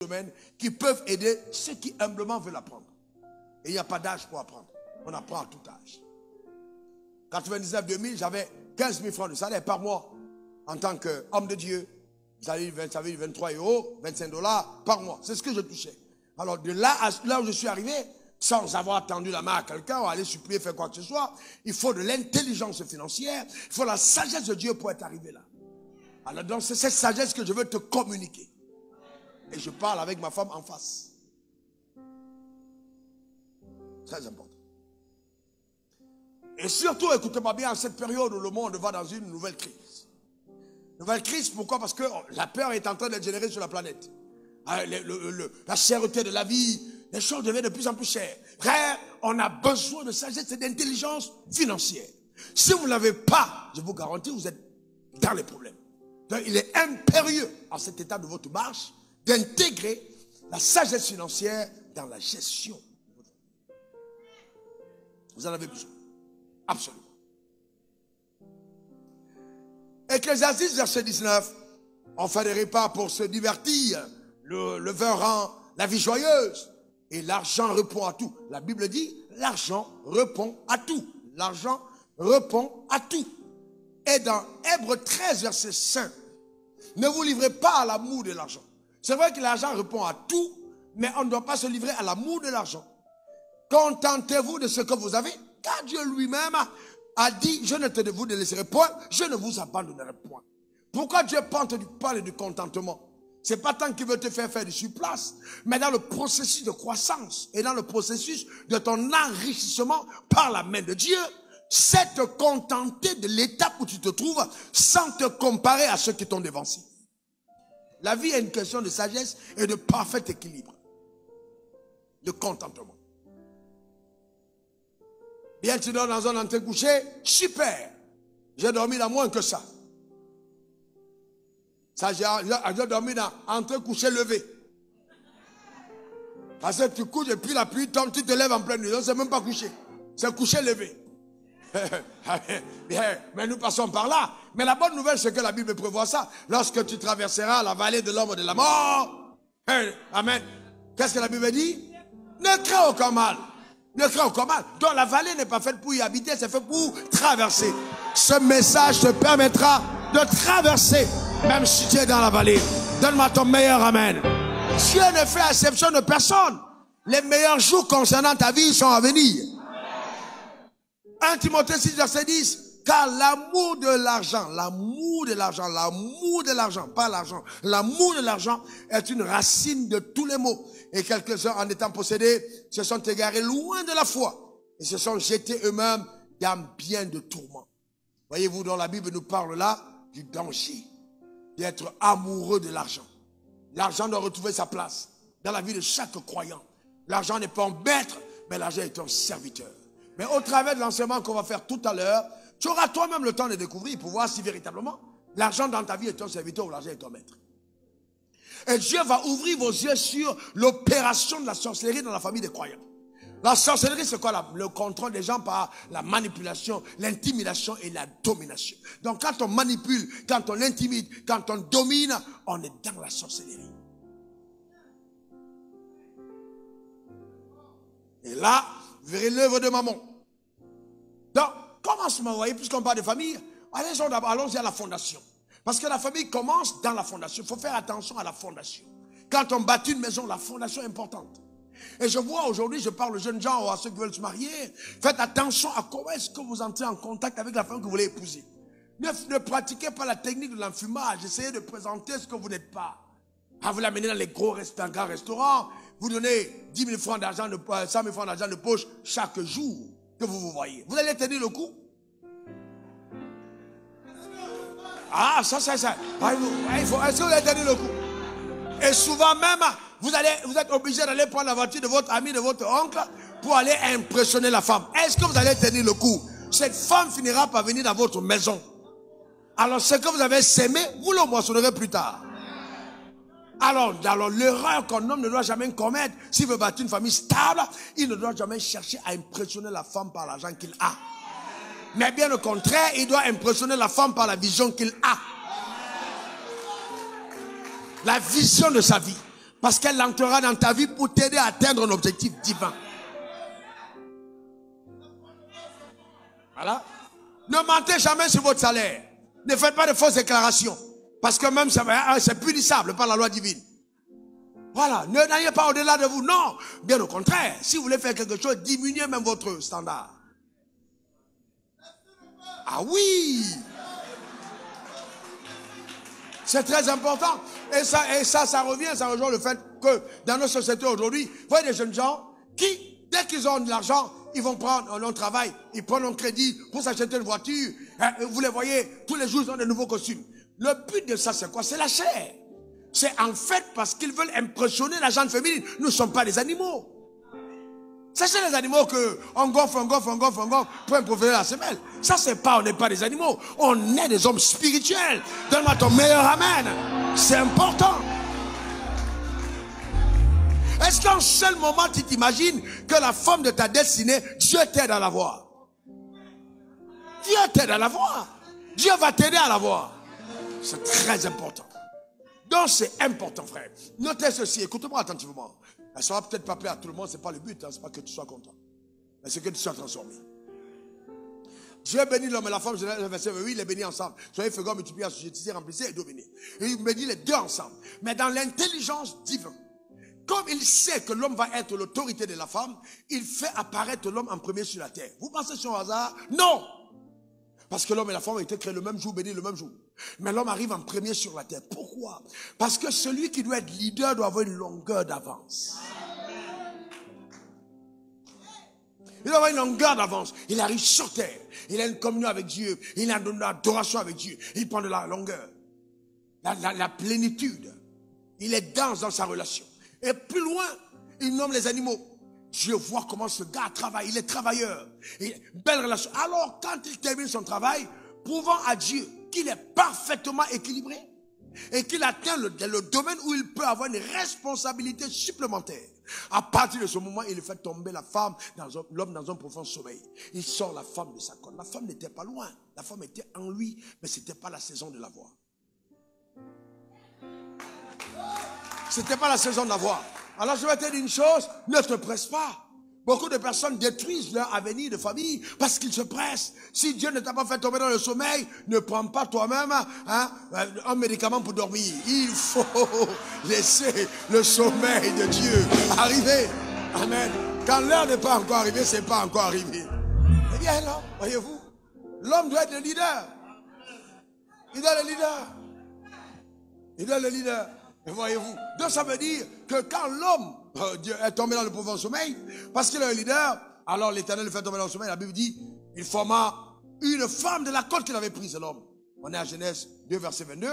semaine qui peuvent aider ceux qui humblement veulent apprendre. Et il n'y a pas d'âge pour apprendre. On apprend à tout âge. 99-2000, j'avais 15 000 francs de salaire par mois en tant qu'homme de Dieu. Ça veut dire 23 €, 25 $ par mois. C'est ce que je touchais. Alors de là à là où je suis arrivé, sans avoir tendu la main à quelqu'un ou aller supplier, faire quoi que ce soit, il faut de l'intelligence financière, il faut la sagesse de Dieu pour être arrivé là. Alors donc c'est cette sagesse que je veux te communiquer. Et je parle avec ma femme en face. Très important. Et surtout, écoutez-moi bien, en cette période où le monde va dans une nouvelle crise. Nouvelle crise, pourquoi? Parce que la peur est en train d'être générée sur la planète. La cherté de la vie, les choses deviennent de plus en plus chères. Frère, on a besoin de sagesse et d'intelligence financière. Si vous ne l'avez pas, je vous garantis, vous êtes dans les problèmes. Donc, il est impérieux, en cet état de votre marche, d'intégrer la sagesse financière dans la gestion. Vous en avez besoin. Absolument. Ecclésiastes, verset 19. On fait des repas pour se divertir. Le vin rend la vie joyeuse. Et l'argent répond à tout. La Bible dit, l'argent répond à tout. L'argent répond à tout. Et dans Hébreux 13, verset 5, ne vous livrez pas à l'amour de l'argent. C'est vrai que l'argent répond à tout, mais on ne doit pas se livrer à l'amour de l'argent. Contentez-vous de ce que vous avez, car Dieu lui-même a dit, je ne te vous laisserai point, je ne vous abandonnerai point. Pourquoi Dieu parle du contentement? C'est pas tant qu'il veut te faire du surplace, mais dans le processus de croissance et dans le processus de ton enrichissement par la main de Dieu, c'est te contenter de l'étape où tu te trouves sans te comparer à ceux qui t'ont devancé. La vie est une question de sagesse et de parfait équilibre. De contentement. Bien, tu dors dans un entrée couché, super. J'ai dormi dans moins que ça. Ça, j'ai dormi dans entrée couché levé. Parce que tu couches et puis la pluie tombe, tu te lèves en pleine nuit. Donc, c'est même pas couché. C'est couché levé. Bien, mais nous passons par là. Mais la bonne nouvelle, c'est que la Bible prévoit ça. Lorsque tu traverseras la vallée de l'ombre de la mort. Amen. Qu'est-ce que la Bible dit? Ne crains aucun mal. Ne crains aucun mal. Donc la vallée n'est pas faite pour y habiter, c'est fait pour traverser. Ce message te permettra de traverser, même si tu es dans la vallée. Donne-moi ton meilleur amen. Dieu ne fait exception de personne. Les meilleurs jours concernant ta vie sont à venir. 1 Timothée 6, verset 10. Car l'amour de l'argent, pas l'argent, l'amour de l'argent est une racine de tous les maux. Et quelques-uns, en étant possédés, se sont égarés loin de la foi et se sont jetés eux-mêmes dans bien de tourments. Voyez-vous, dans la Bible nous parle là du danger d'être amoureux de l'argent. L'argent doit retrouver sa place dans la vie de chaque croyant. L'argent n'est pas un maître, mais l'argent est un serviteur. Mais au travers de l'enseignement qu'on va faire tout à l'heure, tu auras toi-même le temps de découvrir pour voir si véritablement l'argent dans ta vie est un serviteur ou l'argent est un maître. Et Dieu va ouvrir vos yeux sur l'opération de la sorcellerie dans la famille des croyants. La sorcellerie, c'est quoi? Le contrôle des gens par la manipulation, l'intimidation et la domination. Donc quand on manipule, quand on intimide, quand on domine, on est dans la sorcellerie. Et là, vous verrez l'œuvre de Mammon. Donc, commencement, vous voyez, puisqu'on parle de famille, allons-y à la fondation. Parce que la famille commence dans la fondation. Il faut faire attention à la fondation. Quand on bâtit une maison, la fondation est importante. Et je vois aujourd'hui, je parle aux jeunes gens ou à ceux qui veulent se marier, faites attention à comment est-ce que vous entrez en contact avec la femme que vous voulez épouser. Ne pratiquez pas la technique de l'enfumage, essayez de présenter ce que vous n'êtes pas. Vous l'amenez dans les grands restaurants, vous donnez 10 000 francs d'argent, 100 000 francs d'argent de poche chaque jour que vous vous voyez. Vous allez tenir le coup? Ah, ça. Est-ce que vous allez tenir le coup? Et souvent même, vous êtes obligé d'aller prendre la voiture de votre ami, de votre oncle, pour aller impressionner la femme. Est-ce que vous allez tenir le coup? Cette femme finira par venir dans votre maison. Alors ce que vous avez sémé, vous le moissonnerez plus tard. Alors l'erreur qu'un homme ne doit jamais commettre, s'il veut bâtir une famille stable, il ne doit jamais chercher à impressionner la femme par l'argent qu'il a. Mais bien au contraire, il doit impressionner la femme par la vision qu'il a. La vision de sa vie. Parce qu'elle entrera dans ta vie pour t'aider à atteindre un objectif divin. Voilà. Ne mentez jamais sur votre salaire. Ne faites pas de fausses déclarations. Parce que même c'est punissable par la loi divine. Voilà. Ne n'ayez pas au-delà de vous. Non. Bien au contraire. Si vous voulez faire quelque chose, diminuez même votre standard. Ah oui. C'est très important. Et ça rejoint le fait que dans nos sociétés aujourd'hui, vous voyez des jeunes gens qui, dès qu'ils ont de l'argent, ils vont prendre un travail, ils prennent un crédit pour s'acheter une voiture. Vous les voyez, tous les jours, ils ont de nouveaux costumes. Le but de ça, c'est quoi? C'est la chair. C'est en fait parce qu'ils veulent impressionner la gente féminine. Nous ne sommes pas des animaux. C'est chez les animaux qu'on gonfle pour improviser la semelle. Ça, c'est pas, on n'est pas des animaux. On est des hommes spirituels. Donne-moi ton meilleur amen. C'est important. Est-ce qu'en seul moment, tu t'imagines que la femme de ta destinée, Dieu t'aide à la voir? Dieu t'aide à la voir. Dieu va t'aider à la voir. C'est très important. Donc, c'est important, frère. Notez ceci, écoute-moi attentivement. Ça ne va peut-être pas plaire à tout le monde, ce n'est pas le but, hein, ce n'est pas que tu sois content. Mais c'est que tu sois transformé. Dieu bénit l'homme et la femme, le verset 8, il les bénit ensemble. Soyez féconds, multipliez, assujettissez, remplissez et dominez. Et il bénit les deux ensemble. Mais dans l'intelligence divine, comme il sait que l'homme va être l'autorité de la femme, il fait apparaître l'homme en premier sur la terre. Vous pensez sur un hasard? Non! Parce que l'homme et la femme ont été créés le même jour, bénis le même jour. Mais l'homme arrive en premier sur la terre. Pourquoi? Parce que celui qui doit être leader doit avoir une longueur d'avance. Il doit avoir une longueur d'avance. Il arrive sur terre. Il a une communion avec Dieu. Il a une adoration avec Dieu. Il prend de la longueur. La plénitude. Il est dense dans sa relation. Et plus loin, il nomme les animaux. Dieu voit comment ce gars travaille. Il est travailleur. Belle relation. Alors, quand il termine son travail, prouvant à Dieu qu'il est parfaitement équilibré et qu'il atteint le domaine où il peut avoir une responsabilité supplémentaire. À partir de ce moment, il fait tomber la femme, l'homme dans un profond sommeil. Il sort la femme de sa côte. La femme n'était pas loin. La femme était en lui, mais ce n'était pas la saison de la voir. Ce n'était pas la saison de la voir. Alors je vais te dire une chose, ne te presse pas. Beaucoup de personnes détruisent leur avenir de famille parce qu'ils se pressent. Si Dieu ne t'a pas fait tomber dans le sommeil, ne prends pas toi-même un médicament pour dormir. Il faut laisser le sommeil de Dieu arriver. Amen. Quand l'heure n'est pas encore arrivée, c'est pas encore arrivé. Eh bien là, voyez-vous, l'homme doit être le leader. Il doit être le leader. Il doit être le leader. Et voyez-vous, donc ça veut dire que quand l'homme est tombé dans le profond sommeil, parce qu'il est un leader, alors l'Éternel le fait tomber dans le sommeil. La Bible dit, il forma une femme de la côte qu'il avait prise, l'homme. On est à Genèse 2, verset 22,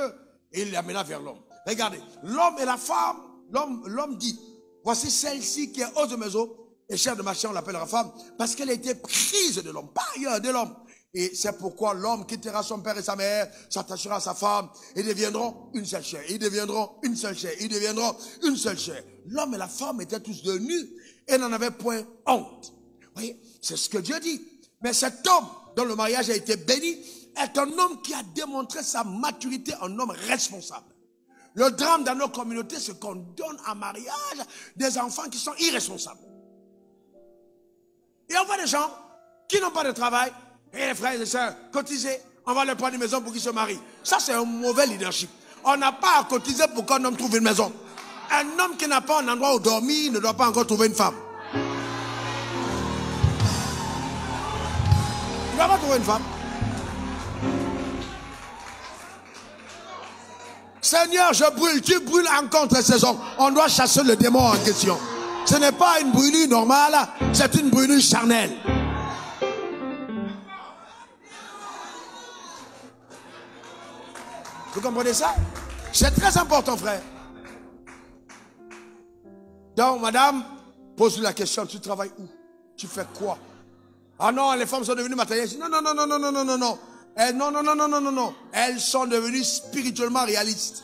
et il l'amena vers l'homme. Regardez, l'homme et la femme, l'homme dit, voici celle-ci qui est hors de mes os, et chair de ma chair, on l'appellera femme, parce qu'elle a été prise de l'homme, pas ailleurs de l'homme. Et c'est pourquoi l'homme quittera son père et sa mère, s'attachera à sa femme, et deviendront une seule chair. Ils deviendront une seule chair. Ils deviendront une seule chair. L'homme et la femme étaient tous de nus et n'en avaient point honte. Vous voyez, c'est ce que Dieu dit. Mais cet homme dont le mariage a été béni est un homme qui a démontré sa maturité, un homme responsable. Le drame dans nos communautés, c'est qu'on donne en mariage des enfants qui sont irresponsables. Et on voit des gens qui n'ont pas de travail. Et les frères et sœurs, cotisez, on va leur prendre une maison pour qu'ils se marient. Ça, c'est un mauvais leadership. On n'a pas à cotiser pour qu'un homme trouve une maison. Un homme qui n'a pas un endroit où dormir ne doit pas encore trouver une femme. Il ne va pas trouver une femme. Seigneur, je brûle, tu brûles en contre-saison. On doit chasser le démon en question. Ce n'est pas une brûlure normale, c'est une brûlure charnelle. Vous comprenez ça? C'est très important, frère. Donc, madame, pose-lui la question, tu travailles où? Tu fais quoi? Ah non, les femmes sont devenues matérialistes. Non, non, non, non, non, non, non, non, non. Non, non, non, non, non, non, non. Elles sont devenues spirituellement réalistes.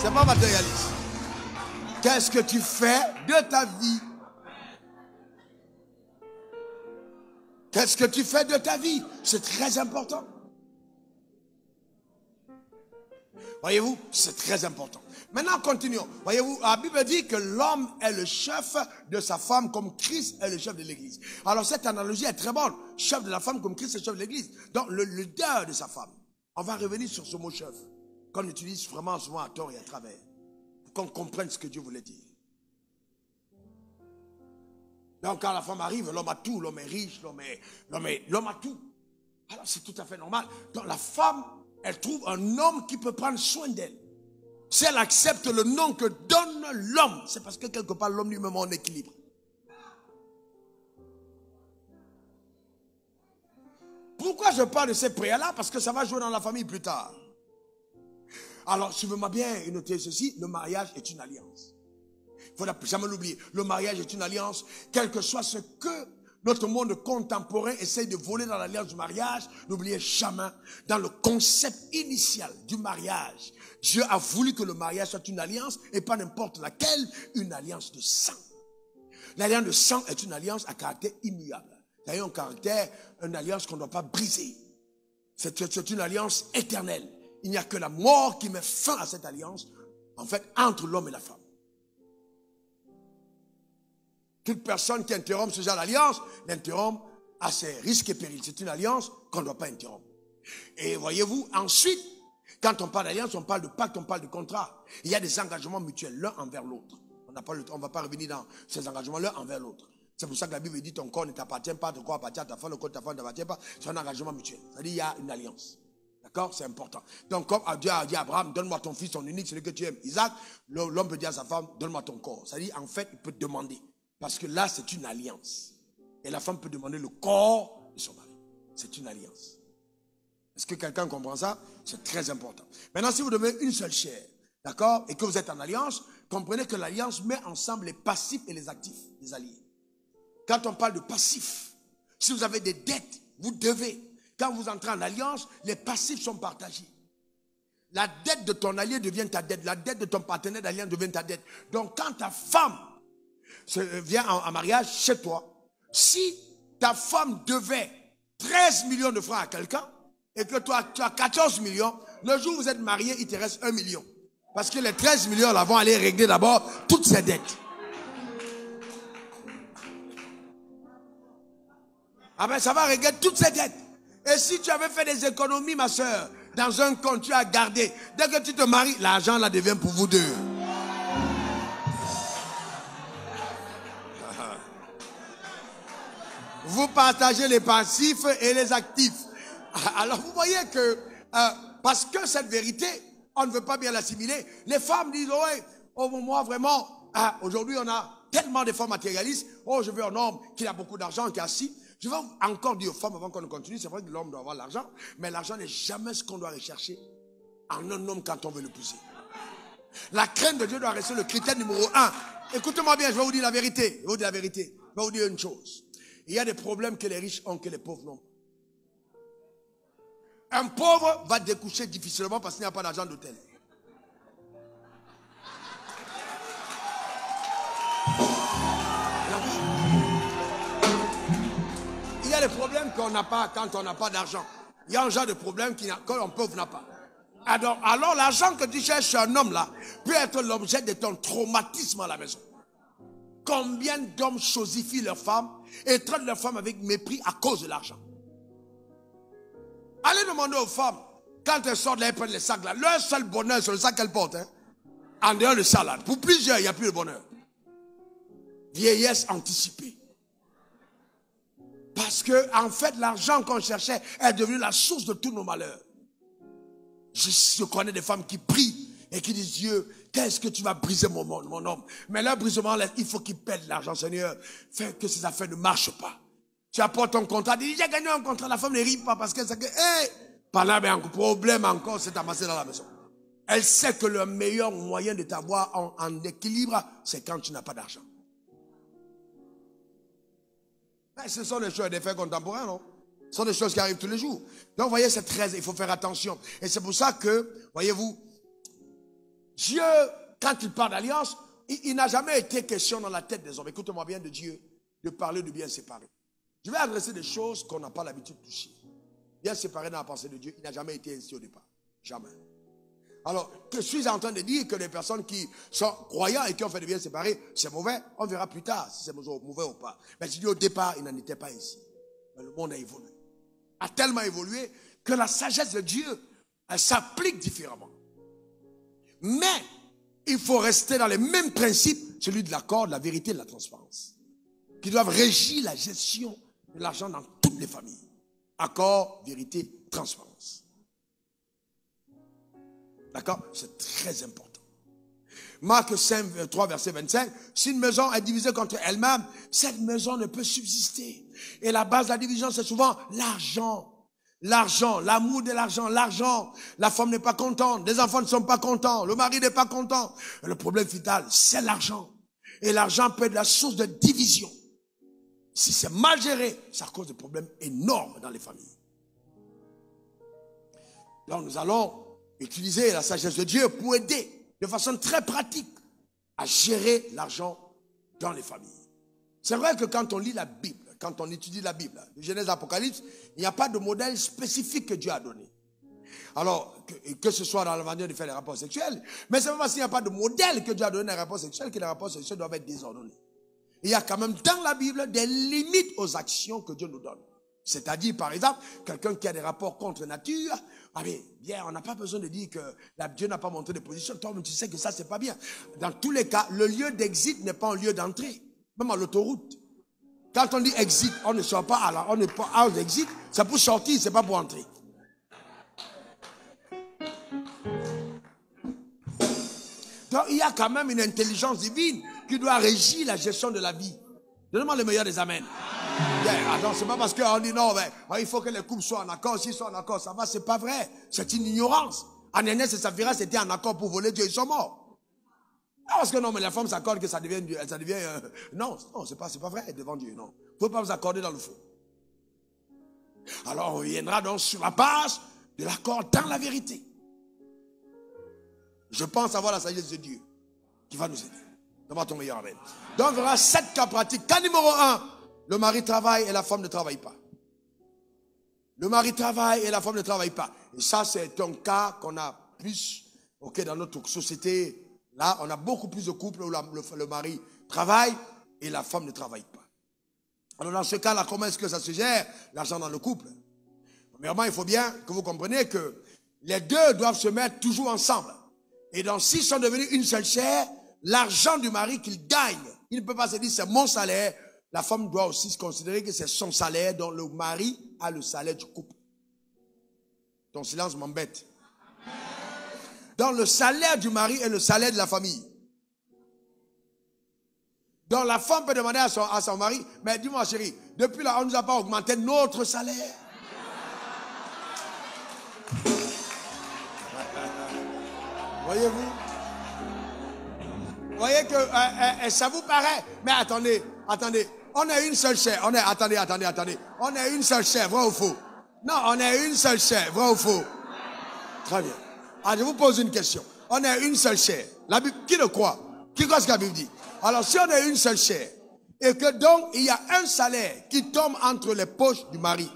C'est pas matérialiste. Qu'est-ce que tu fais de ta vie? Qu'est-ce que tu fais de ta vie? C'est très important. Voyez-vous, c'est très important. Maintenant, continuons. Voyez-vous, la Bible dit que l'homme est le chef de sa femme comme Christ est le chef de l'église. Alors cette analogie est très bonne. Chef de la femme comme Christ est le chef de l'église. Donc le leader de sa femme. On va revenir sur ce mot chef, qu'on utilise vraiment souvent à tort et à travers, pour qu'on comprenne ce que Dieu voulait dire. Donc quand la femme arrive, l'homme a tout, l'homme est riche, l'homme a tout. Alors c'est tout à fait normal. Donc la femme, elle trouve un homme qui peut prendre soin d'elle. Si elle accepte le nom que donne l'homme, c'est parce que quelque part l'homme lui-même est en équilibre. Pourquoi je parle de ces prières-là? Parce que ça va jouer dans la famille plus tard. Alors, suivez-moi bien et notez ceci, le mariage est une alliance. Il ne faut jamais l'oublier. Le mariage est une alliance, quel que soit ce que notre monde contemporain essaye de voler dans l'alliance du mariage. N'oubliez jamais, dans le concept initial du mariage, Dieu a voulu que le mariage soit une alliance et pas n'importe laquelle, une alliance de sang. L'alliance de sang est une alliance à caractère immuable. C'est un caractère, une alliance qu'on ne doit pas briser. C'est une alliance éternelle. Il n'y a que la mort qui met fin à cette alliance, en fait, entre l'homme et la femme. Toute personne qui interrompt ce genre d'alliance, l'interrompt à ses risques et périls. C'est une alliance qu'on ne doit pas interrompre. Et voyez-vous, ensuite, quand on parle d'alliance, on parle de pacte, on parle de contrat. Il y a des engagements mutuels l'un envers l'autre. On ne va pas revenir dans ces engagements l'un envers l'autre. C'est pour ça que la Bible dit ton corps ne t'appartient pas, ton corps appartient à ta femme, le corps de ta femme ne t'appartient pas. C'est un engagement mutuel. C'est-à-dire qu'il y a une alliance. D'accord? C'est important. Donc, comme Dieu a dit à Abraham, donne-moi ton fils, ton unique, celui que tu aimes, Isaac, l'homme peut dire à sa femme, donne-moi ton corps. C'est-à-dire, en fait, il peut demander. Parce que là, c'est une alliance. Et la femme peut demander le corps de son mari. C'est une alliance. Est-ce que quelqu'un comprend ça? C'est très important. Maintenant, si vous devenez une seule chair, d'accord, et que vous êtes en alliance, comprenez que l'alliance met ensemble les passifs et les actifs, les alliés. Quand on parle de passifs, si vous avez des dettes, vous devez. Quand vous entrez en alliance, les passifs sont partagés. La dette de ton allié devient ta dette. La dette de ton partenaire d'alliance devient ta dette. Donc, quand ta femme vient en mariage chez toi, si ta femme devait 13 millions de francs à quelqu'un, et que toi, tu as 14 millions, le jour où vous êtes mariés, il te reste 1 million. Parce que les 13 millions, là, vont aller régler d'abord toutes ces dettes. Ah ben, ça va régler toutes ces dettes. Et si tu avais fait des économies, ma soeur, dans un compte, tu as gardé. Dès que tu te maries, l'argent là devient pour vous deux. Vous partagez les passifs et les actifs. Alors vous voyez que, parce que cette vérité, on ne veut pas bien l'assimiler, les femmes disent, ouais, oh moi vraiment, aujourd'hui on a tellement de femmes matérialistes, oh je veux un homme qui a beaucoup d'argent, qui est assis. Je vais encore dire aux femmes avant qu'on ne continue, c'est vrai que l'homme doit avoir l'argent, mais l'argent n'est jamais ce qu'on doit rechercher en un homme quand on veut l'épouser. La crainte de Dieu doit rester le critère numéro 1. Écoutez-moi bien, je vais vous dire la vérité. Je vais vous dire la vérité. Je vais vous dire une chose. Il y a des problèmes que les riches ont que les pauvres n'ont. Un pauvre va découcher difficilement parce qu'il n'y a pas d'argent d'hôtel. Il y a des problèmes qu'on n'a pas quand on n'a pas d'argent. Il y a un genre de problème qu'un pauvre n'a pas. Alors l'argent que tu cherches chez un homme là peut être l'objet de ton traumatisme à la maison. Combien d'hommes chosifient leurs femmes et traitent leurs femmes avec mépris à cause de l'argent? Allez demander aux femmes, quand elles sortent là, elles prennent les sacs là, leur seul bonheur c'est le sac qu'elles portent. Hein? En dehors de ça là, pour plusieurs, il n'y a plus de bonheur. Vieillesse anticipée. Parce que, en fait, l'argent qu'on cherchait est devenu la source de tous nos malheurs. Je connais des femmes qui prient et qui disent, Dieu, qu'est-ce que tu vas briser mon homme? Mais leur brisement, il faut qu'il pète l'argent, Seigneur. Fais que ces affaires ne marchent pas. Tu apportes ton contrat, tu dis, j'ai gagné un contrat, la femme ne rit pas parce qu'elle sait que, par là, ben, un problème encore s'est amassé dans la maison. Elle sait que le meilleur moyen de t'avoir en équilibre, c'est quand tu n'as pas d'argent. Ce sont des choses, des faits contemporains, non? Ce sont des choses qui arrivent tous les jours. Donc, vous voyez, c'est très, il faut faire attention. Et c'est pour ça que, voyez-vous, Dieu, quand il parle d'alliance, il n'a jamais été question dans la tête des hommes. Écoutez-moi bien de Dieu, de parler de bien séparé. Je vais adresser des choses qu'on n'a pas l'habitude de toucher. Bien séparé dans la pensée de Dieu, il n'a jamais été ainsi au départ. Jamais. Alors, que suis-je en train de dire que les personnes qui sont croyants et qui ont fait des biens séparés, c'est mauvais? On verra plus tard si c'est mauvais ou pas. Mais je dis au départ, il n'en était pas ici. Mais le monde a évolué. A tellement évolué que la sagesse de Dieu, elle s'applique différemment. Mais, il faut rester dans les mêmes principes, celui de l'accord, de la vérité et de la transparence, qui doivent régir la gestion de l'argent dans toutes les familles. Accord, vérité, transparence. D'accord? C'est très important. Marc 5, 3, verset 25. Si une maison est divisée contre elle-même, cette maison ne peut subsister. Et la base de la division, c'est souvent l'argent. L'argent, l'amour de l'argent, l'argent. La femme n'est pas contente, les enfants ne sont pas contents, le mari n'est pas content. Le problème vital, c'est l'argent. Et l'argent peut être la source de division. Si c'est mal géré, ça cause des problèmes énormes dans les familles. Donc nous allons utiliser la sagesse de Dieu pour aider de façon très pratique à gérer l'argent dans les familles. C'est vrai que quand on lit la Bible, quand on étudie la Bible, de Genèse à Apocalypse, il n'y a pas de modèle spécifique que Dieu a donné. Alors, que ce soit dans la manière de faire les rapports sexuels, mais c'est pas parce qu'il n'y a pas de modèle que Dieu a donné dans les rapports sexuels que les rapports sexuels doivent être désordonnés. Il y a quand même dans la Bible des limites aux actions que Dieu nous donne. C'est-à-dire, par exemple, quelqu'un qui a des rapports contre nature, ah bien, on n'a pas besoin de dire que Dieu n'a pas montré de position. Toi, tu sais que ça, c'est pas bien. Dans tous les cas, le lieu d'exit n'est pas un lieu d'entrée. Même à l'autoroute. Quand on dit exit, on ne sort pas on n'est pas out exit, c'est pour sortir, c'est pas pour entrer. Donc, il y a quand même une intelligence divine qui doit régir la gestion de la vie. Donnez-moi le meilleur des amens. Alors, c'est pas parce qu'on dit non, mais il faut que les couples soient en accord. S'ils sont en accord, ça va, c'est pas vrai. C'est une ignorance. Ananias et Saphira, c'était en accord pour voler Dieu, ils sont morts. Ah, parce que non, mais la femme s'accorde que ça devient non, c'est pas vrai devant Dieu, non. Vous ne pouvez pas vous accorder dans le faux. Alors, on reviendra donc sur la base de l'accord dans la vérité. Je pense avoir la sagesse de Dieu qui va nous aider. Donne-moi ton meilleur amen. Donc, il y aura 7 cas pratiques. Cas numéro 1, le mari travaille et la femme ne travaille pas. Le mari travaille et la femme ne travaille pas. Et ça, c'est un cas qu'on a plus, dans notre société. Là, on a beaucoup plus de couples où le mari travaille et la femme ne travaille pas. Alors, dans ce cas-là, comment est-ce que ça se gère, l'argent dans le couple? Premièrement, il faut bien que vous compreniez que les deux doivent se mettre toujours ensemble. Et donc, s'ils sont devenus une seule chair, l'argent du mari qu'il gagne, il ne peut pas se dire c'est mon salaire. La femme doit aussi se considérer que c'est son salaire, dont le mari a le salaire du couple. Ton silence m'embête. Donc le salaire du mari est le salaire de la famille. Donc la femme peut demander à son mari, mais dis-moi chérie, depuis là on ne nous a pas augmenté notre salaire. Voyez-vous? Vous voyez que ça vous paraît, mais attendez. On est une seule chair. Attendez. On est une seule chair, vrai ou faux? Non, on est une seule chair, vrai ou faux? Très bien. Alors, je vous pose une question. On est une seule chair. La Bible, qui le croit? Qui croit ce que la Bible dit? Alors, si on est une seule chair, et que donc, il y a un salaire qui tombe entre les poches du mari,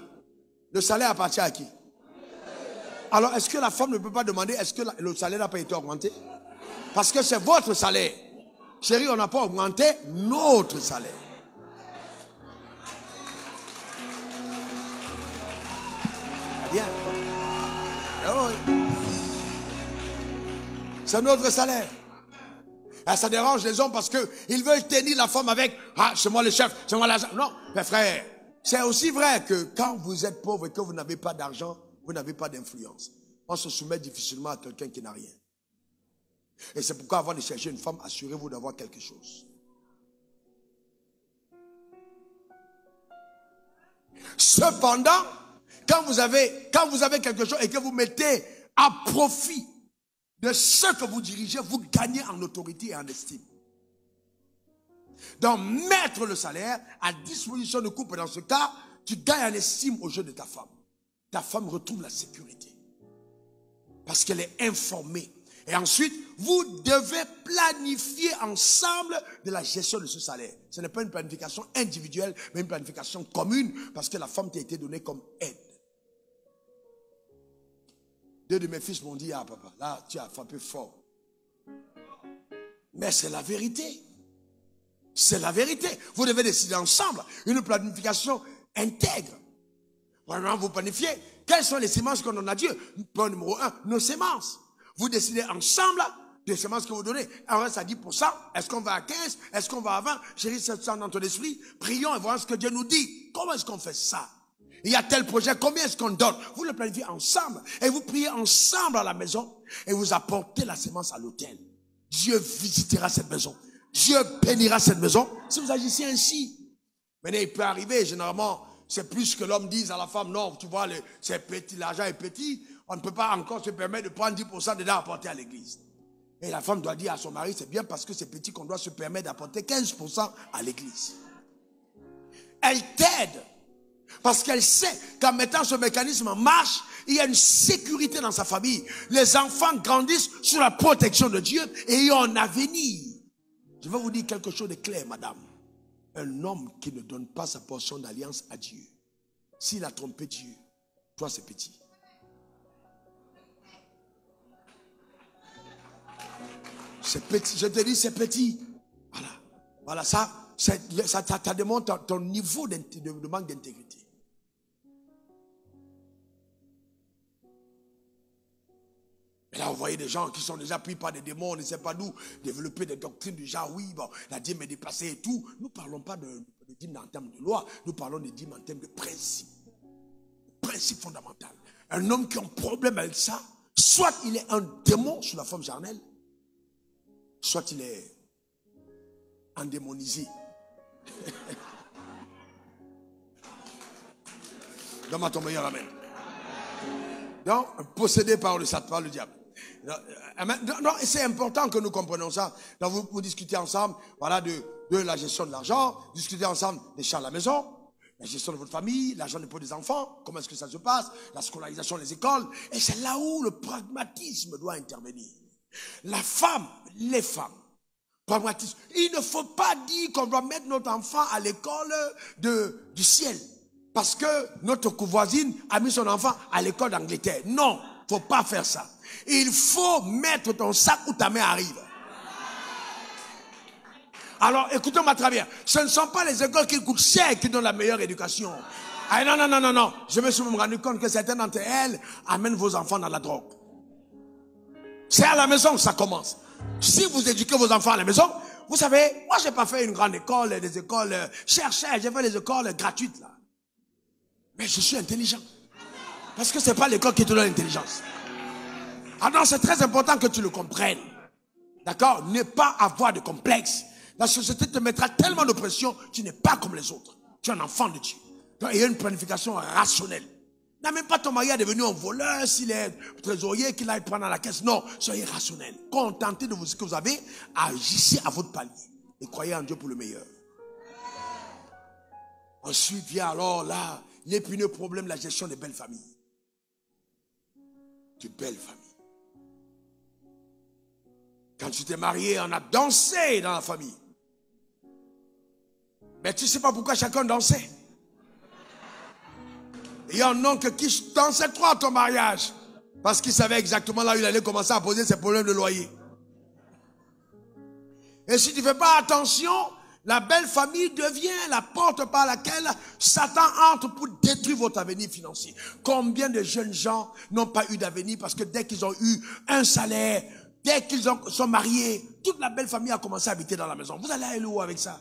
le salaire appartient à qui? Alors, est-ce que la femme ne peut pas demander, est-ce que le salaire n'a pas été augmenté? Parce que c'est votre salaire. Chérie, on n'a pas augmenté notre salaire. Bien. C'est notre salaire. Et ça dérange les hommes parce qu'ils veulent tenir la femme avec « Ah, c'est moi le chef, c'est moi l'argent. » Non, mes frères, c'est aussi vrai que quand vous êtes pauvre et que vous n'avez pas d'argent, vous n'avez pas d'influence. On se soumet difficilement à quelqu'un qui n'a rien. Et c'est pourquoi avant de chercher une femme, assurez-vous d'avoir quelque chose. Cependant, quand vous avez quelque chose et que vous mettez à profit de ce que vous dirigez, vous gagnez en autorité et en estime. Donc, mettre le salaire à disposition du couple, dans ce cas, tu gagnes en estime au jeu de ta femme. Ta femme retrouve la sécurité. Parce qu'elle est informée. Et ensuite, vous devez planifier ensemble de la gestion de ce salaire. Ce n'est pas une planification individuelle, mais une planification commune, parce que la femme t'a été donnée comme aide. Deux de mes fils m'ont dit, ah papa, là tu as frappé fort. Mais c'est la vérité. C'est la vérité. Vous devez décider ensemble une planification intègre. Vraiment, vous planifiez. Quelles sont les semences qu'on donne à Dieu? Point numéro 1, nos semences. Vous décidez ensemble des semences que vous donnez. On reste à 10%. Est-ce qu'on va à 15? Est-ce qu'on va à 20? Chérie, c'est ça dans ton esprit. Prions et voyons ce que Dieu nous dit. Comment est-ce qu'on fait ça? Il y a tel projet, combien est-ce qu'on donne? Vous le planifiez ensemble. Et vous priez ensemble à la maison. Et vous apportez la semence à l'autel. Dieu visitera cette maison. Dieu bénira cette maison. Si vous agissez ainsi. Maintenant, il peut arriver, généralement, c'est plus que l'homme dise à la femme, non, tu vois, c'est petit, l'argent est petit, on ne peut pas encore se permettre de prendre 10% dedans à apporter à l'église. Et la femme doit dire à son mari, c'est bien parce que c'est petit qu'on doit se permettre d'apporter 15% à l'église. Elle t'aide, parce qu'elle sait qu'en mettant ce mécanisme en marche, il y a une sécurité dans sa famille. Les enfants grandissent sous la protection de Dieu et ils ont un avenir. Je vais vous dire quelque chose de clair, madame. Un homme qui ne donne pas sa portion d'alliance à Dieu, s'il a trompé Dieu, toi c'est petit. C'est petit, je te dis c'est petit. Voilà, voilà ça démontre ton niveau de manque d'intégrité. Et là, vous voyez des gens qui sont déjà pris par des démons, on ne sait pas d'où, développer des doctrines du genre, oui, bon, la dîme est dépassée et tout. Nous ne parlons pas de dîme en termes de loi, nous parlons de dîme en termes de principe. Principe fondamental. Un homme qui a un problème avec ça, soit il est un démon sous la forme charnelle, soit il est endémonisé. Donne-moi ton meilleur amen. Donc, possédé par le Satan, par le diable. Non, c'est important que nous comprenions ça. Donc vous discutez ensemble, voilà, de la gestion de l'argent, discutez ensemble des chats à la maison, la gestion de votre famille, l'argent des enfants, comment est-ce que ça se passe, la scolarisation des écoles. Et c'est là où le pragmatisme doit intervenir. La femme, les femmes, pragmatisme. Il ne faut pas dire qu'on doit mettre notre enfant à l'école du ciel. Parce que notre voisine a mis son enfant à l'école d'Angleterre. Non, il ne faut pas faire ça. Il faut mettre ton sac où ta mère arrive. Alors, écoutez-moi très bien. Ce ne sont pas les écoles qui coûtent cher qui donnent la meilleure éducation. Ah, non. Je me suis rendu compte que certaines d'entre elles amènent vos enfants dans la drogue. C'est à la maison que ça commence. Si vous éduquez vos enfants à la maison, vous savez, moi, je n'ai pas fait une grande école, des écoles chères, j'ai fait les écoles gratuites, là. Mais je suis intelligent. Parce que ce n'est pas l'école qui te donne l'intelligence. Ah non, c'est très important que tu le comprennes. D'accord? Ne pas avoir de complexe. La société te mettra tellement de pression, tu n'es pas comme les autres. Tu es un enfant de Dieu. Donc, il y a une planification rationnelle. N'amène pas ton mari à devenir un voleur, s'il est trésorier, qu'il aille prendre à la caisse. Non, soyez rationnel. Contentez de ce que vous avez, agissez à votre palier. Et croyez en Dieu pour le meilleur. Ensuite vient alors là, l'épineux problème, la gestion des belles familles. De belles familles. Quand tu t'es marié, on a dansé dans la famille. Mais tu ne sais pas pourquoi chacun dansait. Il y a un oncle qui dansait trop à ton mariage. Parce qu'il savait exactement là où il allait commencer à poser ses problèmes de loyer. Et si tu ne fais pas attention, la belle famille devient la porte par laquelle Satan entre pour détruire votre avenir financier. Combien de jeunes gens n'ont pas eu d'avenir parce que dès qu'ils ont eu un salaire, dès qu'ils sont mariés, toute la belle famille a commencé à habiter dans la maison. Vous allez aller où avec ça?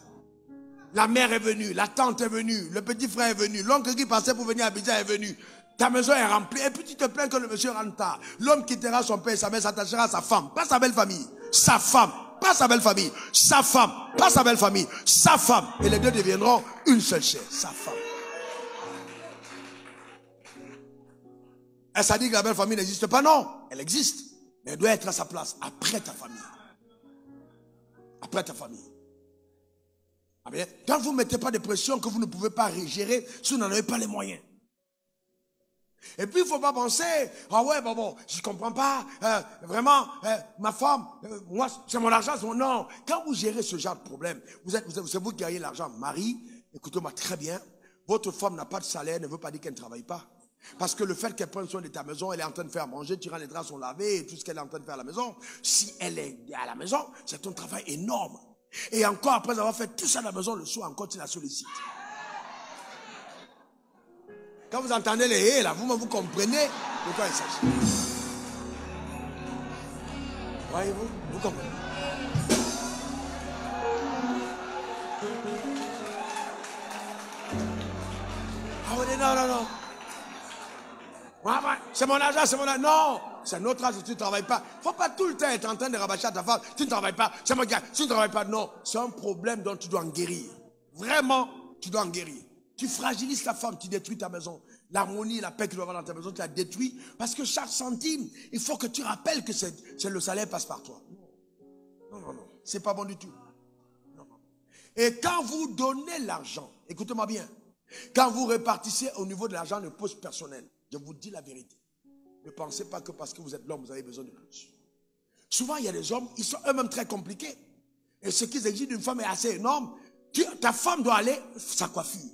La mère est venue, la tante est venue, le petit frère est venu, l'oncle qui passait pour venir habiter est venu. Ta maison est remplie et puis tu te plains que le monsieur rentre tard. L'homme quittera son père et sa mère, s'attachera à sa femme, pas sa belle famille. Sa femme, pas sa belle famille. Sa femme, pas sa belle famille. Sa femme. Et les deux deviendront une seule chair. Sa femme. Est-ce que ça dit que la belle famille n'existe pas? Non, elle existe. Mais elle doit être à sa place, après ta famille. Après ta famille. Ah bien, quand vous ne mettez pas de pression que vous ne pouvez pas gérer, si vous n'en avez pas les moyens. Et puis il ne faut pas penser, ah ouais, bon, je ne comprends pas, vraiment, ma femme, moi, c'est mon argent, c'est mon... Non, quand vous gérez ce genre de problème, c'est vous qui gagnez l'argent. Marie, écoutez-moi très bien, votre femme n'a pas de salaire, ne veut pas dire qu'elle ne travaille pas. Parce que le fait qu'elle prenne soin de ta maison, elle est en train de faire manger, tu rends les draps sont lavés et tout ce qu'elle est en train de faire à la maison. Si elle est à la maison, c'est un travail énorme. Et encore après avoir fait tout ça à la maison, le soir encore tu la sollicites. Quand vous entendez les hé là, vous comprenez de quoi il s'agit. Voyez-vous, vous comprenez. Ah oui, non. C'est mon argent, c'est mon argent. Non, c'est notre argent, tu ne travailles pas. Il ne faut pas tout le temps être en train de rabâcher à ta femme. Tu ne travailles pas, c'est mon gars, tu ne travailles pas. Non, c'est un problème dont tu dois en guérir. Vraiment, tu dois en guérir. Tu fragilises ta femme, tu détruis ta maison. L'harmonie, la paix que tu dois avoir dans ta maison, tu la détruis. Parce que chaque centime, il faut que tu rappelles que c'est le salaire passe par toi. Non. C'est pas bon du tout. Non. Et quand vous donnez l'argent, écoutez-moi bien, quand vous répartissez au niveau de l'argent de poste personnel, je vous dis la vérité. Ne pensez pas que parce que vous êtes l'homme, vous avez besoin de plus. Souvent, il y a des hommes, ils sont eux-mêmes très compliqués. Et ce qu'ils exigent d'une femme est assez énorme. Ta femme doit aller sa coiffure.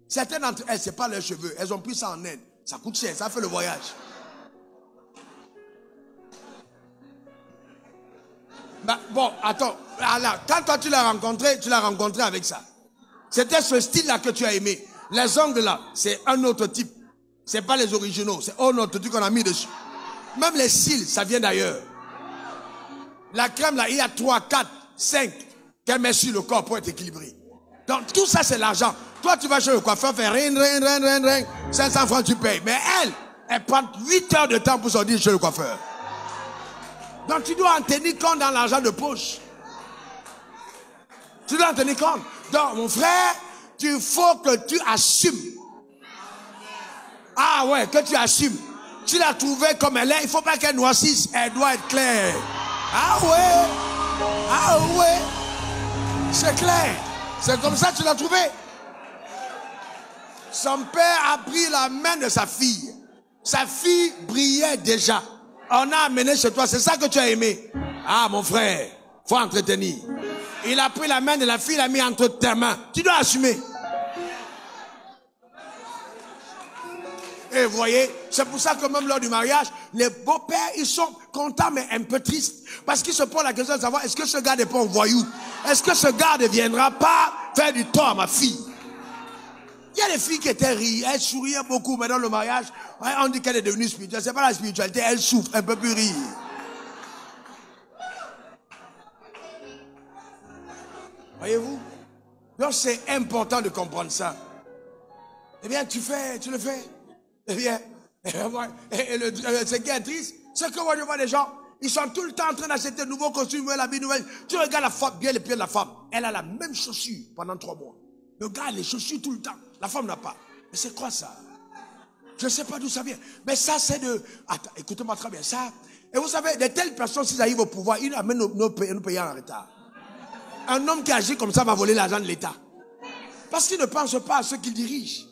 Certaines d'entre elles, ce n'est pas leurs cheveux. Elles ont pris ça en Inde. Ça coûte cher, ça fait le voyage. Bah, bon, attends. Là, quand toi tu l'as rencontré avec ça. C'était ce style-là que tu as aimé. Les ongles là, c'est un autre type. C'est pas les originaux, c'est un autre truc qu'on a mis dessus. Même les cils, ça vient d'ailleurs. La crème là, il y a 3, 4, 5 qu'elle met sur le corps pour être équilibré. Donc tout ça c'est l'argent. Toi tu vas chez le coiffeur, faire rien, 500 francs tu payes. Mais elle prend 8 heures de temps pour sortir chez le coiffeur. Donc tu dois en tenir compte dans l'argent de poche. Tu dois en tenir compte. Donc mon frère, il faut que tu assumes. Ah ouais, que tu assumes. Tu l'as trouvée comme elle est, il ne faut pas qu'elle noississe, elle doit être claire. Ah ouais, c'est clair. C'est comme ça que tu l'as trouvée. Son père a pris la main de sa fille. Sa fille brillait déjà. On a amené chez toi, c'est ça que tu as aimé. Ah mon frère, faut entretenir. Il a pris la main de la fille, il l'a mis entre tes mains. Tu dois assumer. Et vous voyez, c'est pour ça que même lors du mariage, les beaux-pères, ils sont contents mais un peu tristes. Parce qu'ils se posent la question de savoir, est-ce que ce gars n'est pas un voyou? Est-ce que ce gars ne viendra pas faire du tort à ma fille? Il y a des filles qui étaient rires, elles souriaient beaucoup, mais dans le mariage, on dit qu'elle est devenue spirituelle. C'est pas la spiritualité, elle souffre, elle ne peut plus rire. Voyez-vous? Donc c'est important de comprendre ça. Eh bien, tu le fais. Eh bien, ce qui est triste, c'est que moi je vois des gens, ils sont tout le temps en train d'acheter de nouveaux costumes, nouvelles habits, nouvelles. Tu regardes la femme, bien les pieds de la femme, elle a la même chaussure pendant 3 mois. Le gars a les chaussures tout le temps, la femme n'a pas. Mais c'est quoi ça? Je ne sais pas d'où ça vient. Mais ça c'est de... Attends, écoutez-moi très bien, ça... Et vous savez, de telles personnes, s'ils arrivent au pouvoir, ils amènent nos pays en retard. Un homme qui agit comme ça va voler l'argent de l'État. Parce qu'il ne pense pas à ceux qu'il dirige.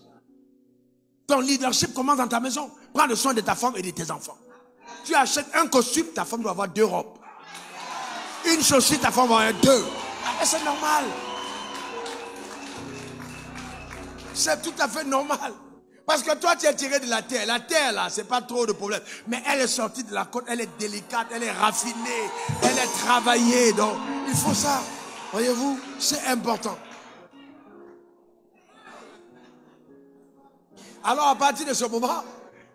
Ton leadership commence dans ta maison. Prends le soin de ta femme et de tes enfants. Tu achètes un costume, ta femme doit avoir 2 robes. Une chaussure, ta femme doit avoir 2. Ah, c'est normal. C'est tout à fait normal. Parce que toi, tu es tiré de la terre. La terre, là, c'est pas trop de problème. Mais elle est sortie de la côte, elle est délicate, elle est raffinée, elle est travaillée. Donc, il faut ça. Voyez-vous, c'est important. Alors, à partir de ce moment,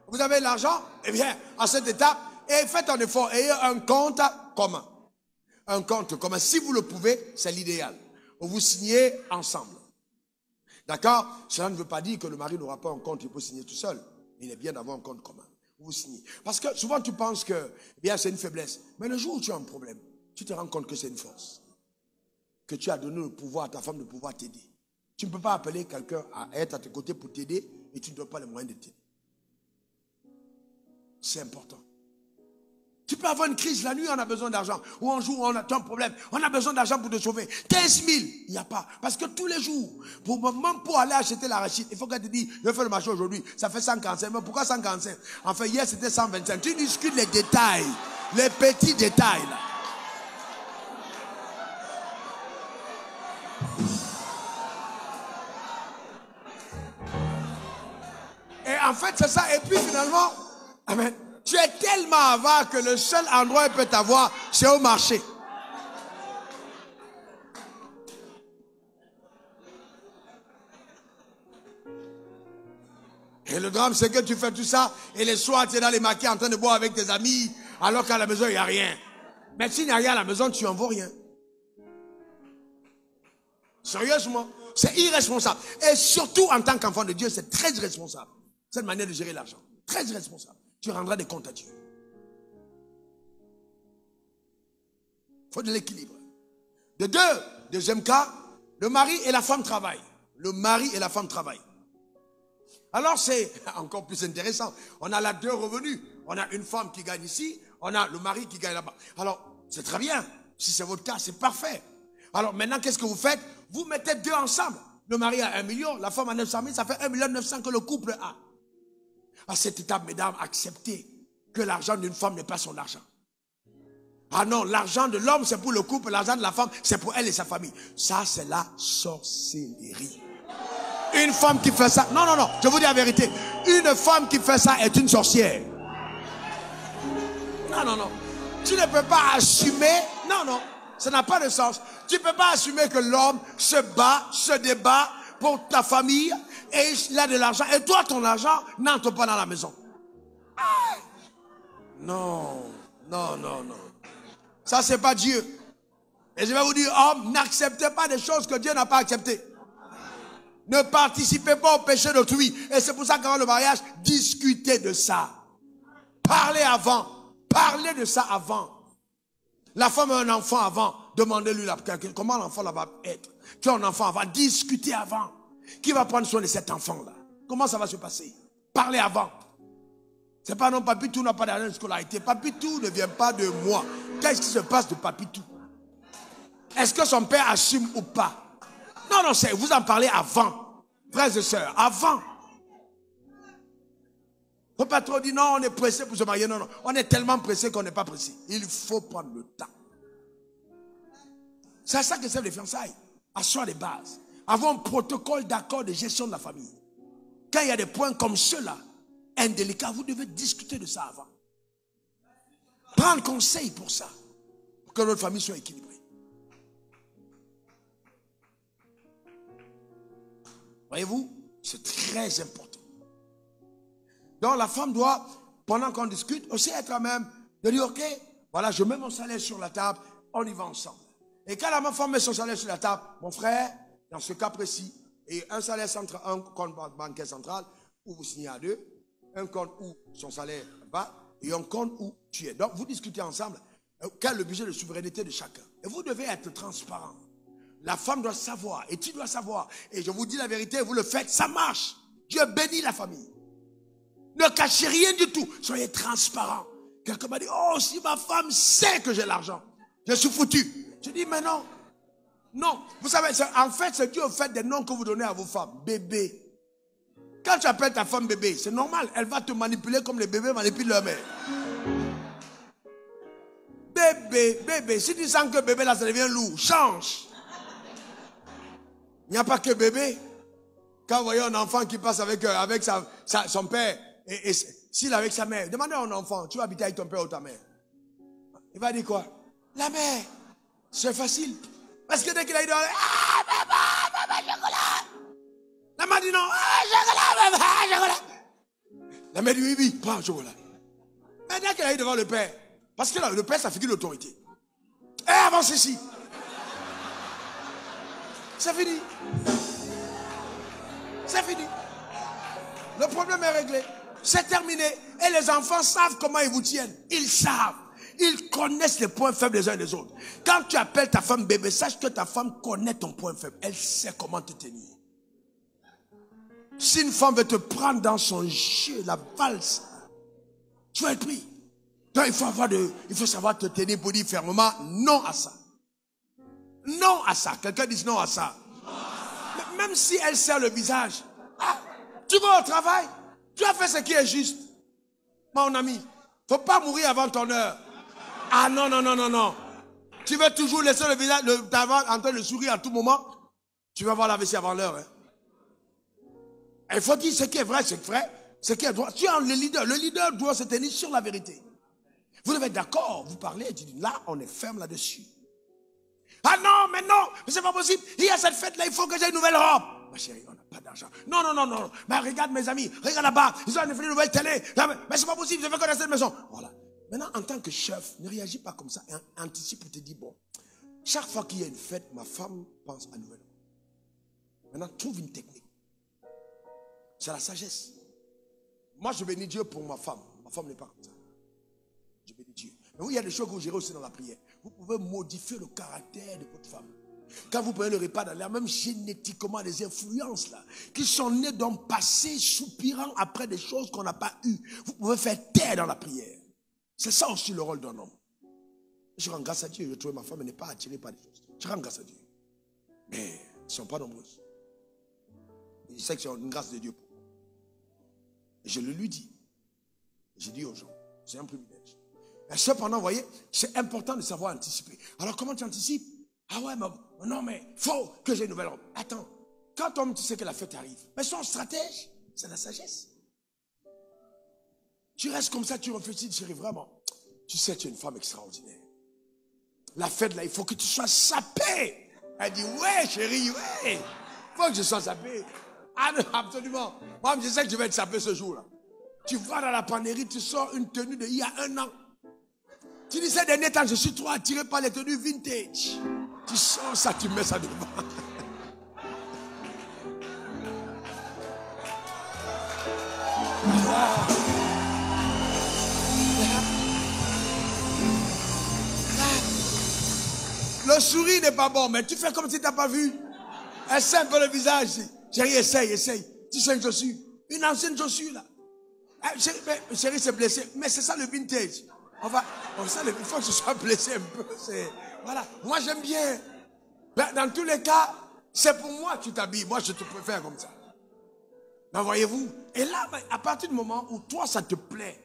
vous avez l'argent, eh bien, à cette étape, et faites un effort, ayez un compte commun. Un compte commun. Si vous le pouvez, c'est l'idéal. Vous signez ensemble. D'accord? Cela ne veut pas dire que le mari n'aura pas un compte, il peut signer tout seul. Il est bien d'avoir un compte commun. Vous signez. Parce que souvent tu penses que, eh bien, c'est une faiblesse. Mais le jour où tu as un problème, tu te rends compte que c'est une force. Que tu as donné le pouvoir à ta femme de pouvoir t'aider. Tu ne peux pas appeler quelqu'un à être à tes côtés pour t'aider et tu ne donnes pas les moyens de t'aider. C'est important. Tu peux avoir une crise la nuit, on a besoin d'argent. Ou un jour, on a un problème, on a besoin d'argent pour te sauver. 15 000, il n'y a pas. Parce que tous les jours, même pour aller acheter l'arachide, il faut qu'elle te dise, je vais faire le marché aujourd'hui, ça fait 145. Mais pourquoi 145? Enfin, hier, c'était 125. Tu discutes les détails, les petits détails là. Et fait, c'est ça. Et puis finalement, amen, tu es tellement avare que le seul endroit où il peut t'avoir, c'est au marché. Et le drame, c'est que tu fais tout ça, et les soirs, tu es dans les maquis en train de boire avec tes amis, alors qu'à la maison, il n'y a rien. Mais s'il n'y a rien à la maison, tu n'en vaux rien. Sérieusement, c'est irresponsable. Et surtout, en tant qu'enfant de Dieu, c'est très irresponsable. Cette manière de gérer l'argent. Très irresponsable. Tu rendras des comptes à Dieu. Il faut de l'équilibre. Deuxième cas, le mari et la femme travaillent. Le mari et la femme travaillent. Alors c'est encore plus intéressant. On a là deux revenus. On a une femme qui gagne ici, on a le mari qui gagne là-bas. Alors, c'est très bien. Si c'est votre cas, c'est parfait. Alors maintenant, qu'est-ce que vous faites? Vous mettez deux ensemble. Le mari a 1 million, la femme a 900 000, ça fait 1 900 000 que le couple a. À cette étape, mesdames, acceptez que l'argent d'une femme n'est pas son argent. Ah non, l'argent de l'homme, c'est pour le couple, l'argent de la femme, c'est pour elle et sa famille. Ça, c'est la sorcellerie. Une femme qui fait ça, non, je vous dis la vérité. Une femme qui fait ça est une sorcière. Non. Tu ne peux pas assumer, non, ça n'a pas de sens. Tu ne peux pas assumer que l'homme se bat, se débat pour ta famille et il a de l'argent. Et toi, ton argent n'entre pas dans la maison. Non. Ça, c'est pas Dieu. Et je vais vous dire, homme, n'acceptez pas des choses que Dieu n'a pas acceptées. Ne participez pas au péché d'autrui. Et c'est pour ça qu'avant le mariage, discutez de ça. Parlez avant. Parlez de ça avant. La femme a un enfant avant. Demandez-lui comment l'enfant là va être. Tu as un enfant avant. Discutez avant. Qui va prendre soin de cet enfant-là? Comment ça va se passer? Parlez avant. C'est pas non, Papitou n'a pas d'année de scolarité. Papitou ne vient pas de moi. Qu'est-ce qui se passe de Papitou? Est-ce que son père assume ou pas? Non, vous en parlez avant. Frères et sœurs, avant. Le patron dit non, on est pressé pour se marier. Non, on est tellement pressé qu'on n'est pas pressé. Il faut prendre le temps. C'est à ça que servent les fiançailles. Asseoir les bases. Avoir un protocole d'accord de gestion de la famille. Quand il y a des points comme ceux-là, indélicats, vous devez discuter de ça avant. Prendre conseil pour ça. Pour que notre famille soit équilibrée. Voyez-vous, c'est très important. Donc la femme doit, pendant qu'on discute, aussi être à même de dire, ok, voilà, je mets mon salaire sur la table, on y va ensemble. Et quand ma femme met son salaire sur la table, mon frère, dans ce cas précis, et un salaire central, un compte bancaire central, où vous signez à deux, un compte où son salaire va, et un compte où tu es. Donc vous discutez ensemble, quel est le budget de souveraineté de chacun. Et vous devez être transparent. La femme doit savoir, et tu dois savoir. Et je vous dis la vérité, vous le faites, ça marche. Dieu bénit la famille. Ne cachez rien du tout. Soyez transparent. Quelqu'un m'a dit, oh, si ma femme sait que j'ai l'argent, je suis foutu. Je dis, mais non. Non. Vous savez, en fait, c'est Dieu au fait des noms que vous donnez à vos femmes. Bébé. Quand tu appelles ta femme bébé, c'est normal. Elle va te manipuler comme les bébés manipulent leur mère. Bébé. Si tu sens que bébé là, ça devient lourd, change. Il n'y a pas que bébé. Quand vous voyez un enfant qui passe avec son père, et s'il est avec sa mère, demandez à un enfant, tu vas habiter avec ton père ou ta mère. Il va dire quoi? La mère. C'est facile. Parce que dès qu'il a dit, papa, chocolat. La mère dit non, chocolat. La mère dit oui, prends le chocolat. Mais dès qu'il a dit devant le père, parce que là, le père, ça figure l'autorité. Et avance ici. C'est fini. C'est fini. Le problème est réglé. C'est terminé. Et les enfants savent comment ils vous tiennent. Ils savent. Ils connaissent les points faibles les uns et des autres. Quand tu appelles ta femme bébé, sache que ta femme connaît ton point faible. Elle sait comment te tenir. Si une femme veut te prendre dans son jeu, la valse, tu vas être pris. Donc il faut savoir te tenir pour dire fermement non à ça. Non à ça. Quelqu'un dit non à ça. Même si elle serre le visage. Ah, tu vas au travail. Tu as fait ce qui est juste. Mon ami, il ne faut pas mourir avant ton heure. Ah non. Tu veux toujours laisser le visage en train de sourire à tout moment. Tu vas voir la vessie avant l'heure. Hein. Il faut dire ce qui est vrai, c'est vrai. C'est qui doit, tu es le leader. Le leader doit se tenir sur la vérité. Vous devez être d'accord, vous parlez, et tu dis, là, on est ferme là-dessus. Ah non, mais c'est pas possible. Il y a cette fête-là, il faut que j'ai une nouvelle robe. Ma chérie, on n'a pas d'argent. Non. Mais regarde mes amis, regarde là-bas, ils ont une nouvelle télé. Mais c'est pas possible, je veux connaître cette maison. Voilà. Maintenant, en tant que chef, ne réagis pas comme ça. Anticipe et te dis, bon, chaque fois qu'il y a une fête, ma femme pense à nouvelle robe. Maintenant, trouve une technique. C'est la sagesse. Moi, je bénis Dieu pour ma femme. Ma femme n'est pas comme ça. Je bénis Dieu. Mais oui, il y a des choses que vous gérez aussi dans la prière. Vous pouvez modifier le caractère de votre femme. Quand vous prenez le repas dans l'air, même génétiquement, les influences là, qui sont nées d'un passé soupirant après des choses qu'on n'a pas eues, vous pouvez faire taire dans la prière. C'est ça aussi le rôle d'un homme. Je rends grâce à Dieu. Je trouve que ma femme n'est pas attirée par des choses. Je rends grâce à Dieu. Mais elles ne sont pas nombreuses. Et je sais que c'est une grâce de Dieu pour moi. Et je le lui dis. Je dis aux gens, c'est un privilège. Et cependant, vous voyez, c'est important de savoir anticiper. Alors comment tu anticipes? Ah ouais, mais non, mais faut que j'ai une nouvelle robe. Attends, quand on tu sais que la fête arrive, mais son stratège, c'est la sagesse. Tu restes comme ça, tu réfléchis, chérie, vraiment. Tu sais, tu es une femme extraordinaire. La fête là, il faut que tu sois sapée. Elle dit, ouais, chérie, ouais. Il faut que je sois sapée. Ah non, absolument. Moi, je sais que je vais être sapée ce jour-là. Tu vas dans la panerie, tu sors une tenue d'il y a 1 an. Tu dis, ces derniers temps, je suis trop attiré par les tenues vintage. Tu sors ça, tu mets ça devant. Le sourire n'est pas bon, mais tu fais comme si tu n'as pas vu. Essaie un peu le visage. Chérie, essaye. Tu sais une chaussure. Une ancienne chaussure, là. Chérie s'est blessée. Mais c'est ça le vintage. Il faut que je sois blessé un peu. Voilà. Moi, j'aime bien. Dans tous les cas, c'est pour moi que tu t'habilles. Moi, je te préfère comme ça. Mais voyez-vous. Et là, à partir du moment où toi, ça te plaît,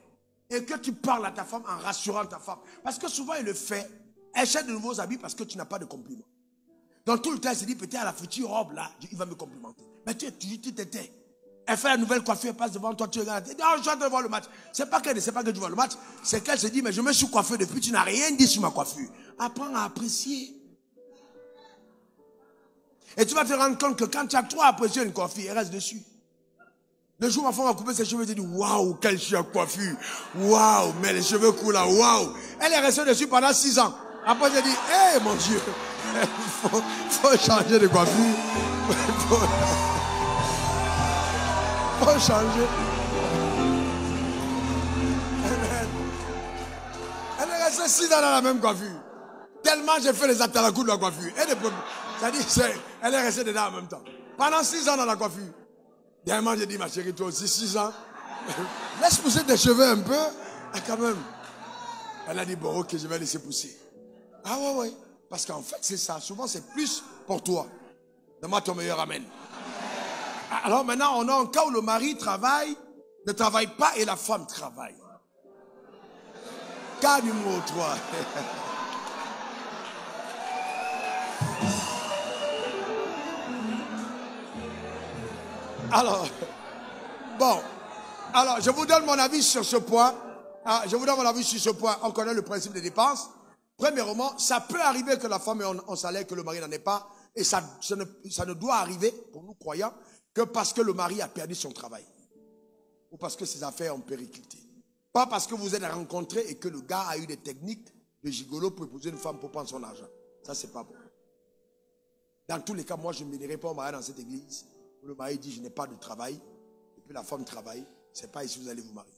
et que tu parles à ta femme en rassurant ta femme, parce que souvent, il le fait, elle cherche de nouveaux habits parce que tu n'as pas de compliments. Donc, tout le temps, elle se dit, peut-être à la future robe, là, il va me complimenter. Mais tu t'étais. Elle fait la nouvelle coiffure, elle passe devant toi, tu regardes. Elle dit, oh, je vais voir le match. C'est pas qu'elle ne sait pas que tu vois le match, c'est qu'elle se dit, mais je me suis coiffée depuis, tu n'as rien dit sur ma coiffure. Apprends à apprécier. Et tu vas te rendre compte que quand tu as trop apprécié une coiffure, elle reste dessus. Le jour où ma femme a coupé ses cheveux, elle dit, waouh, quelle coiffure. Waouh, mais les cheveux coulent là, waouh. Elle est restée dessus pendant 6 ans. Après, elle dit, hé, mon Dieu, il faut changer de coiffure. Faut changer. Elle est restée 6 ans dans la même coiffure. Tellement j'ai fait les atalakou de la coiffure. C'est-à-dire, elle est restée dedans en même temps. Pendant 6 ans dans la coiffure. Dernièrement, j'ai dit, ma chérie, toi aussi, 6 ans. Laisse pousser tes cheveux un peu. Ah, quand même. Elle a dit, bon, ok, je vais laisser pousser. Ah ouais. Parce qu'en fait, c'est ça. Souvent, c'est plus pour toi. Donne-moi ton meilleur amen. Alors maintenant, on a un cas où le mari ne travaille pas et la femme travaille. Cas numéro 3. Alors, je vous donne mon avis sur ce point. On connaît le principe des dépenses. Premièrement, ça peut arriver que la femme ait un salaire que le mari n'en ait pas. Et ça ne doit arriver, pour nous croyants, que parce que le mari a perdu son travail. Ou parce que ses affaires ont périclité. Pas parce que vous êtes rencontrés et que le gars a eu des techniques de gigolo pour épouser une femme pour prendre son argent. Ça, c'est pas bon. Dans tous les cas, moi, je ne m'énirai pas au mari dans cette église. Où le mari dit, je n'ai pas de travail. Et puis la femme travaille. C'est pas ici que vous allez vous marier.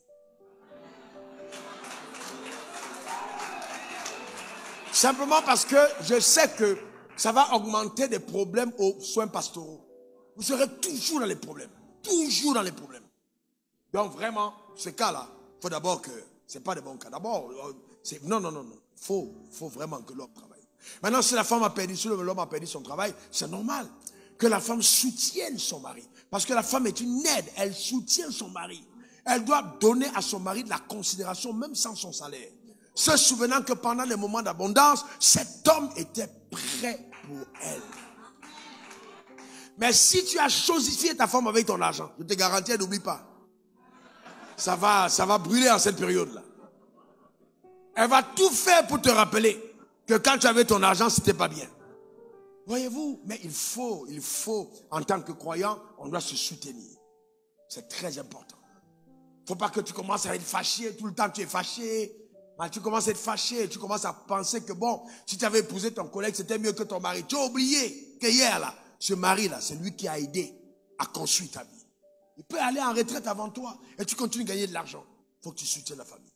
Simplement parce que je sais que ça va augmenter des problèmes aux soins pastoraux. Vous serez toujours dans les problèmes. Toujours dans les problèmes. Donc vraiment, ce cas-là, il faut d'abord que... Ce n'est pas de bons cas. D'abord, non. Il faut vraiment que l'homme travaille. Maintenant, si l'homme a perdu son travail, c'est normal que la femme soutienne son mari. Parce que la femme est une aide. Elle soutient son mari. Elle doit donner à son mari de la considération, même sans son salaire. Se souvenant que pendant les moments d'abondance, cet homme était prêt pour elle. Mais si tu as chosifié ta femme avec ton argent, je te garantis, elle n'oublie pas. ça va brûler en cette période-là. Elle va tout faire pour te rappeler que quand tu avais ton argent, c'était pas bien. Voyez-vous, mais il faut, en tant que croyant, on doit se soutenir. C'est très important. Il ne faut pas que tu commences à être fâché, tout le temps tu es fâché. Tu commences à être fâché, tu commences à penser que bon, si tu avais épousé ton collègue, c'était mieux que ton mari. Tu as oublié que hier, là, ce mari-là, c'est lui qui a aidé à construire ta vie. Il peut aller en retraite avant toi et tu continues de gagner de l'argent. Il faut que tu soutiennes la famille.